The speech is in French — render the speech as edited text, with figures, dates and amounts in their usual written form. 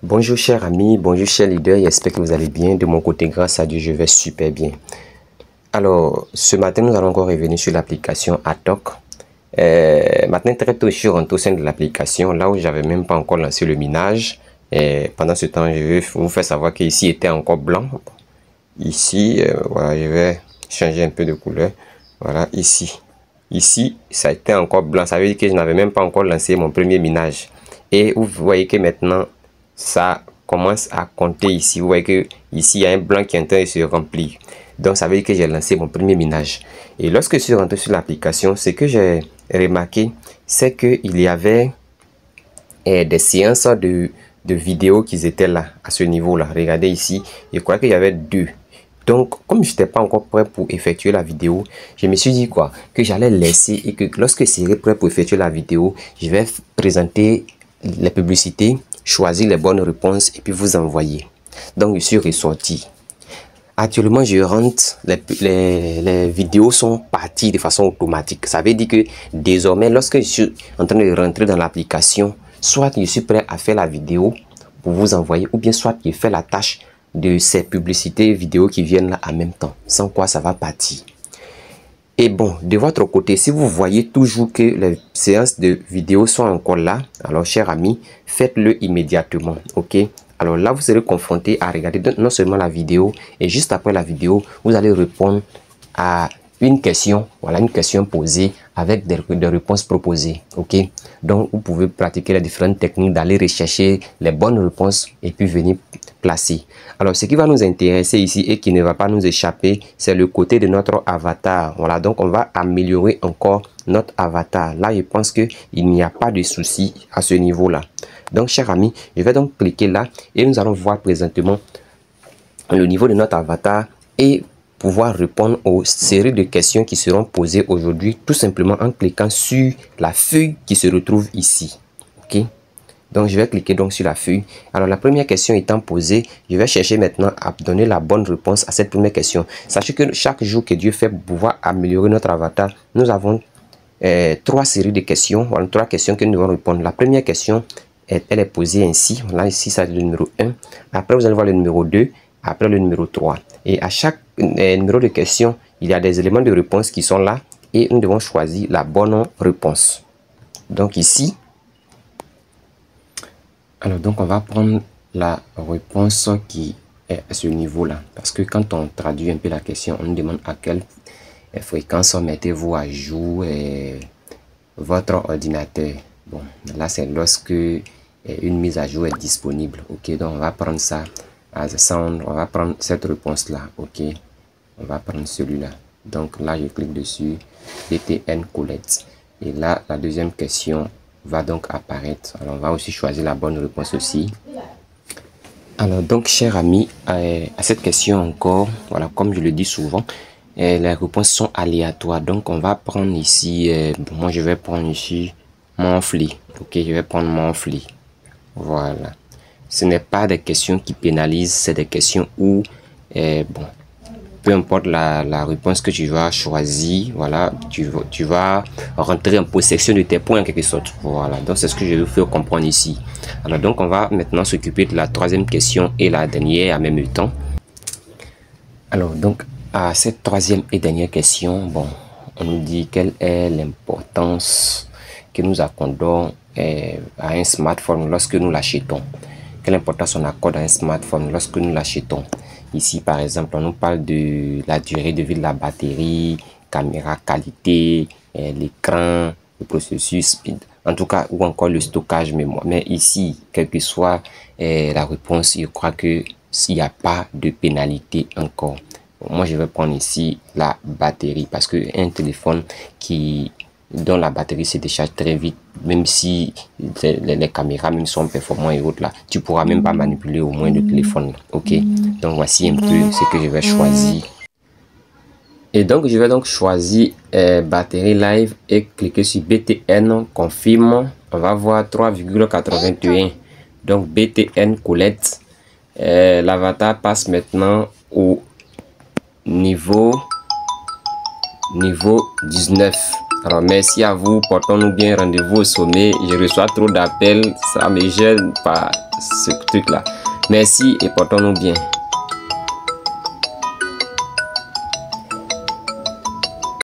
Bonjour chers amis, bonjour chers leaders, j'espère que vous allez bien. De mon côté, grâce à Dieu, je vais super bien. Alors, ce matin, nous allons encore revenir sur l'application Atok. Maintenant, très tôt, je suis rentré au sein de l'application, là où j'avais même pas encore lancé le minage. Et pendant ce temps, je vais vous faire savoir qu'ici était encore blanc. Ici, voilà, je vais changer un peu de couleur. Voilà, ici. Ici, ça a été encore blanc. Ça veut dire que je n'avais même pas encore lancé mon premier minage. Et vous voyez que maintenant, ça commence à compter ici. Vous voyez que ici, il y a un blanc qui est en train de se remplir. Donc, ça veut dire que j'ai lancé mon premier minage. Et lorsque je suis rentré sur l'application, ce que j'ai remarqué, c'est qu'il y avait des séances de vidéos qui étaient là, à ce niveau-là. Regardez ici, je crois qu'il y avait deux. Donc, comme je n'étais pas encore prêt pour effectuer la vidéo, je me suis dit quoi? Que j'allais laisser et que lorsque je serai prêt pour effectuer la vidéo, je vais présenter les publicités, choisir les bonnes réponses et puis vous envoyer. Donc, je suis ressorti. Actuellement, je rentre, les vidéos sont parties de façon automatique. Ça veut dire que désormais, lorsque je suis en train de rentrer dans l'application, soit je suis prêt à faire la vidéo pour vous envoyer, ou bien soit je fais la tâche de ces publicités vidéos qui viennent là en même temps, sans quoi ça va partir. Et bon, de votre côté, si vous voyez toujours que les séances de vidéos sont encore là, alors chers amis, faites-le immédiatement, ok? Alors là, vous serez confronté à regarder non seulement la vidéo, et juste après la vidéo, vous allez répondre à une question, voilà, une question posée avec des réponses proposées, ok? Donc, vous pouvez pratiquer les différentes techniques d'aller rechercher les bonnes réponses et puis venir placer. Alors, ce qui va nous intéresser ici et qui ne va pas nous échapper, c'est le côté de notre avatar. Voilà, donc on va améliorer encore notre avatar. Là, je pense qu'il n'y a pas de souci à ce niveau-là. Donc, chers amis, je vais donc cliquer là et nous allons voir présentement le niveau de notre avatar et pouvoir répondre aux séries de questions qui seront posées aujourd'hui, tout simplement en cliquant sur la feuille qui se retrouve ici. Ok? Donc, je vais cliquer donc sur la feuille. Alors, la première question étant posée, je vais chercher maintenant à donner la bonne réponse à cette première question. Sachez que chaque jour que Dieu fait pour pouvoir améliorer notre avatar, nous avons trois séries de questions. Voilà, trois questions que nous devons répondre. La première question, elle est posée ainsi. Là, ici, c'est le numéro 1. Après, vous allez voir le numéro 2. Après, le numéro 3. Et à chaque numéro de question, il y a des éléments de réponse qui sont là. Et nous devons choisir la bonne réponse. Donc, ici, alors, donc, on va prendre la réponse qui est à ce niveau-là. Parce que quand on traduit un peu la question, on nous demande à quelle fréquence mettez-vous à jour votre ordinateur. Bon, là, c'est lorsque une mise à jour est disponible. Ok, donc on va prendre ça. On va prendre cette réponse-là. Ok, on va prendre celui-là. Donc là, je clique dessus. BTN Colette. Et là, la deuxième question va donc apparaître. Alors, on va aussi choisir la bonne réponse aussi. Alors, donc, chers amis, à cette question encore, voilà, comme je le dis souvent, les réponses sont aléatoires. Donc, on va prendre ici, moi, je vais prendre ici monthly. Ok, je vais prendre monthly. Voilà. Ce n'est pas des questions qui pénalisent, c'est des questions où, bon, peu importe la réponse que tu vas choisir, voilà, tu vas rentrer en possession de tes points en quelque sorte. Voilà, donc c'est ce que je veux faire comprendre ici. Alors donc on va maintenant s'occuper de la troisième question et la dernière en même temps. Alors donc à cette troisième et dernière question, bon, on nous dit quelle est l'importance que nous accordons à un smartphone lorsque nous l'achetons. Quelle importance on accorde à un smartphone lorsque nous l'achetons. Ici, par exemple, on nous parle de la durée de vie de la batterie, caméra qualité, l'écran, le processus speed, en tout cas, ou encore le stockage mémoire. Mais ici, quelle que soit la réponse, je crois que s'il n'y a pas de pénalité encore. Bon, moi, je vais prendre ici la batterie parce que un téléphone dont la batterie se décharge très vite, même si les caméras même sont performantes et autres là, tu pourras même pas manipuler au moins le téléphone. Ok, donc voici un peu ce que je vais choisir. Et donc je vais donc choisir batterie live et cliquer sur BTN confirme. On va voir 3,81. donc BTN Colette. L'avatar passe maintenant au niveau 19. Alors merci à vous, portons-nous bien, rendez-vous au sommet. Je reçois trop d'appels, ça me gêne par ce truc là. Merci et portons-nous bien.